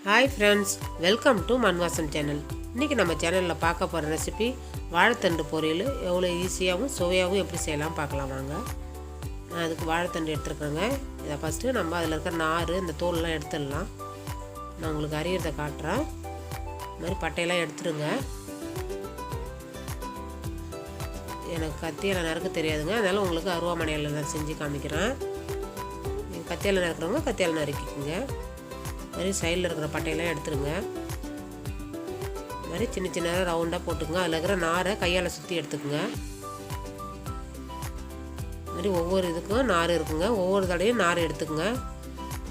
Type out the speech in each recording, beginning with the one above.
Hi friends, welcome to மண் வாசம் channel. இன்றைக்கி நம்ம சேனலில் பார்க்க போகிற ரெசிபி வாழைத்தண்டு பொரியல். எவ்வளோ ஈஸியாகவும் சுவையாகவும் எப்படி செய்யலாம் பார்க்கலாம் வாங்க. நான் அதுக்கு வாழைத்தண்டு எடுத்துருக்கேங்க. இதை ஃபஸ்ட்டு நம்ம அதில் இருக்கிற நார் இந்த தோல்லாம் எடுத்துடலாம். நான் உங்களுக்கு அரியறதை காட்டுறேன். இந்த மாதிரி பட்டையெல்லாம் எடுத்துருங்க. எனக்கு கத்தியில் நறுக்க தெரியாதுங்க, அதனால் உங்களுக்கு அருவாமனையில் நான் செஞ்சு காமிக்கிறேன். நீங்கள் கத்தியில் நறுக்கிறவங்க கத்தியால் நறுக்கிக்குங்க. மாதிரி சைடில் இருக்கிற பட்டையெல்லாம் எடுத்துருங்க. மாதிரி சின்ன சின்ன ரவுண்டாக போட்டுக்குங்க. அதில் இருக்கிற நாரை கையால் சுற்றி எடுத்துக்குங்க. மாதிரி ஒவ்வொரு இதுக்கும் நார் இருக்குங்க. ஒவ்வொரு தடையும் நார் எடுத்துக்குங்க.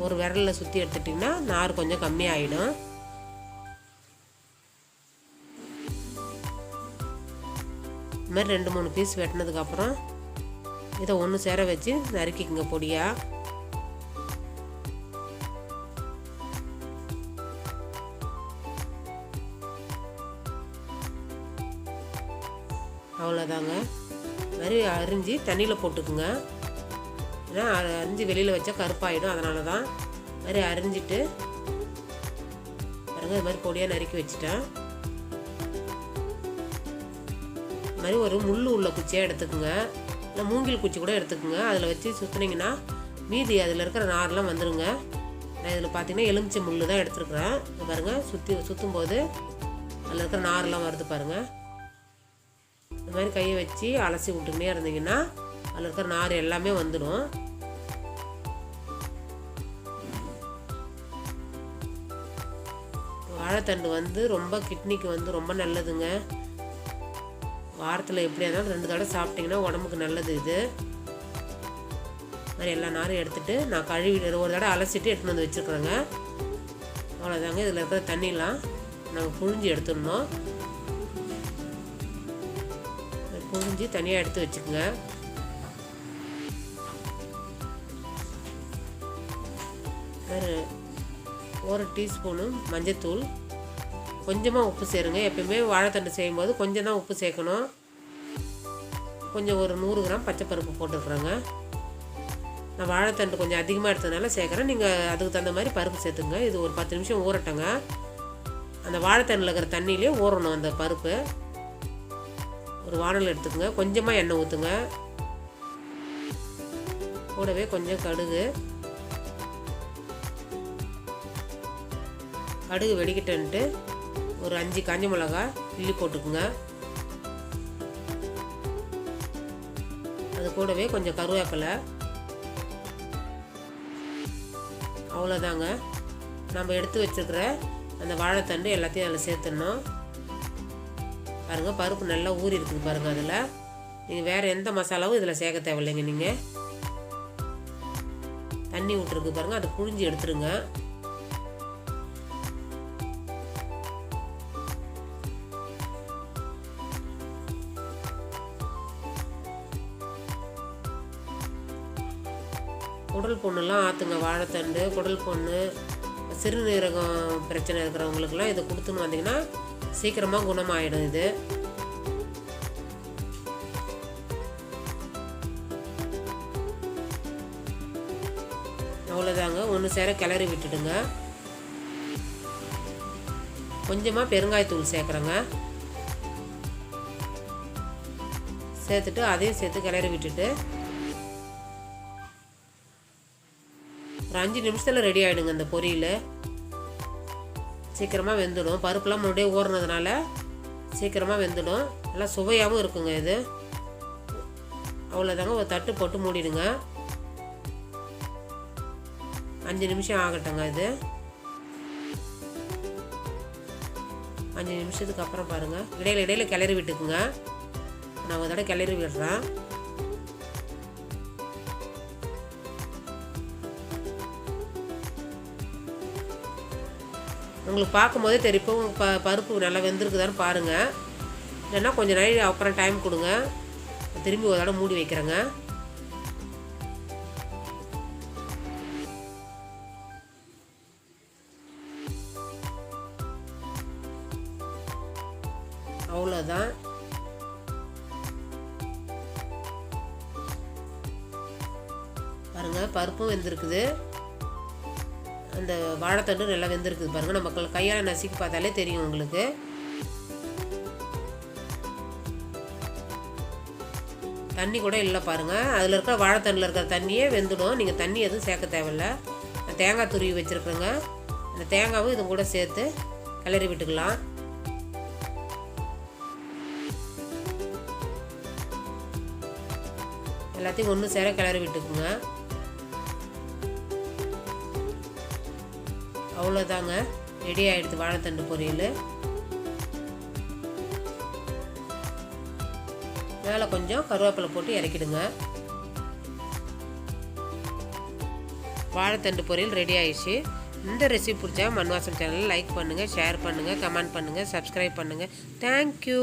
ஒரு விரலில் சுற்றி எடுத்துட்டிங்கன்னா நார் கொஞ்சம் கம்மியாகிடும். இது மாதிரி 2-3 பீஸ் வெட்டினதுக்கப்புறம் இதை ஒன்று சேர வச்சு நறுக்கிக்குங்க பொடியாக. அவ்வளோதாங்க. மாதிரி அரிஞ்சு தண்ணியில் போட்டுக்குங்க. ஏன்னா அரிஞ்சு வெளியில் வச்சா கருப்பாயிடும், அதனால தான் மாதிரி அரிஞ்சிட்டு பாருங்கள். இது மாதிரி பொடியாக நறுக்கி வச்சுட்டேன். இது மாதிரி ஒரு முள் உள்ள குச்சியாக எடுத்துக்குங்க, இல்லை மூங்கில் குச்சி கூட எடுத்துக்குங்க. அதில் வச்சு சுற்றுனீங்கன்னா மீதி அதில் இருக்கிற நார்லாம் வந்துடுங்க. நான் இதில் பார்த்தீங்கன்னா எலுமிச்சை முள் தான் எடுத்துருக்குறேன். பாருங்கள், சுற்றும் போது அதில் இருக்கிற நார்லாம் வருது பாருங்கள். இந்த மாதிரி கையை வச்சு அலசி விட்டுக்கிட்டே இருந்தீங்கன்னா அதில் இருக்கிற நார் எல்லாமே வந்துடும். வாழைத்தண்டு ரொம்ப கிட்னிக்கு ரொம்ப நல்லதுங்க. வாரத்தில் எப்படியா இருந்தாலும் 2 தடவை சாப்பிட்டிங்கன்னா உடம்புக்கு நல்லது. இது மாதிரி எல்லா நாரும் எடுத்துகிட்டு நான் கழுவி ஒரு தடவை அலசிட்டு எடுத்துன்னு வந்து வச்சுருக்குறேங்க. அவ்வளோதாங்க. இதில் இருக்கிற தண்ணிலாம் நாங்கள் புழிஞ்சு எடுத்துடணும். புழிஞ்சு தனியாக எடுத்து வச்சுக்கோங்க. ஒரு டீஸ்பூனு மஞ்சத்தூள், கொஞ்சமாக உப்பு சேருங்க. எப்பயுமே வாழைத்தண்டு செய்யும்போது கொஞ்சம் தான் உப்பு சேர்க்கணும். கொஞ்சம் ஒரு 100 கிராம் பச்சைப்பருப்பு போட்டுருக்குறேங்க. நான் வாழைத்தண்டு கொஞ்சம் அதிகமாக எடுத்ததுனால சேர்க்குறேன். நீங்கள் அதுக்கு தகுந்த மாதிரி பருப்பு சேர்த்துங்க. இது ஒரு 10 நிமிஷம் ஊறட்டங்க. அந்த வாழைத்தண்டில் இருக்கிற தண்ணியிலே ஊறணும் அந்த பருப்பு. ஒரு வானல் எடுத்துக்கோங்க. கொஞ்சமாக எண்ணெய் ஊற்றுங்க. கூடவே கொஞ்சம் கடுகு வெடிக்கிட்டன்ட்டு ஒரு 5 காஞ்ச மிளகாய் கிள்ளி போட்டுக்குங்க. அது கூடவே கொஞ்சம் கருவேப்பிலை. அவ்வளோதாங்க. நம்ம எடுத்து வச்சுருக்கிற அந்த வாழைத்தண்டு எல்லாத்தையும் அதில் சேர்த்துடணும். பாருங்கள், பருப்பு நல்லா ஊறி இருக்குது பாருங்கள். அதில் நீங்கள் வேறு எந்த மசாலாவும் இதில் சேர்க்க தேவையில்லைங்க. நீங்கள் தண்ணி விட்டுருக்கு பாருங்கள், அதை புழிஞ்சு எடுத்துருங்க. குடல் புண்ணுலாம் ஆற்றுங்க. வாழைத்தண்டு, குடல் புண்ணு, சிறுநீரகம் பிரச்சனை இருக்கிறவங்களுக்குலாம் இதை கொடுத்துன்னு வந்தீங்கன்னா சீக்கிரமாக குணமாயிடும். இது அவ்வளோதாங்க. ஒன்று சேர கிளறி விட்டுடுங்க. கொஞ்சமாக பெருங்காயத்தூள் சேர்க்குறேங்க. சேர்த்துட்டு அதையும் சேர்த்து கிளறி விட்டுட்டு ஒரு 5 நிமிஷத்தில் ரெடி ஆகிடுங்க இந்த பொரியல். சீக்கிரமாக வெந்துடும். பருப்புலாம் முன்னாடியே ஊறினதுனால சீக்கிரமாக வெந்துடும். நல்லா சுவையாகவும் இருக்குங்க இது. அவ்வளோதாங்க. ஒரு தட்டு போட்டு மூடிடுங்க. 5 நிமிஷம் ஆகட்டுங்க. இது 5 நிமிஷத்துக்கு அப்புறம் பாருங்கள், இடையில கிளறி விட்டுக்குங்க. நான் ஒரு தடவை கிளறி விடுறேன். உங்களுக்கு பார்க்கும்போதே தெரியும் பருப்பு நல்லா வெந்திருக்குதான்னு பாருங்கள். இல்லைன்னா கொஞ்சம் நேரம் அப்புறம் டைம் கொடுங்க. திரும்பி ஒரு தடவை மூடி வைக்கிறேங்க. அவ்வளோதான். பாருங்கள், பருப்பும் வெந்திருக்குது. அந்த வாழைத்தண்டு நல்லா வெந்திருக்குது பாருங்கள். நம்ம கையால் நசுக்கி பார்த்தாலே தெரியும் உங்களுக்கு. தண்ணி கூட இல்லை பாருங்கள். அதில் இருக்கிற வாழைத்தண்டில் இருக்கிற தண்ணியே வெந்துடும். நீங்கள் தண்ணி எதுவும் சேர்க்க தேவையில்லை. தேங்காய் துருவி வச்சுருக்குறேங்க. அந்த தேங்காவும் இது கூட சேர்த்து கிளறி விட்டுக்கலாம். எல்லாத்தையும் ஒன்று சேர கிளறி விட்டுக்குங்க. அவ்வளோதாங்க, ரெடி ஆகிடுது வாழைத்தண்டு பொரியல். மேலே கொஞ்சம் கருவேப்பிலை போட்டு இறக்கிடுங்க. வாழைத்தண்டு பொரியல் ரெடி ஆயிடுச்சு. இந்த ரெசிபி பிடிச்சா மண் வாசம் சேனலை லைக் பண்ணுங்கள், ஷேர் பண்ணுங்கள், கமெண்ட் பண்ணுங்கள், சப்ஸ்கிரைப் பண்ணுங்கள். தேங்க்யூ.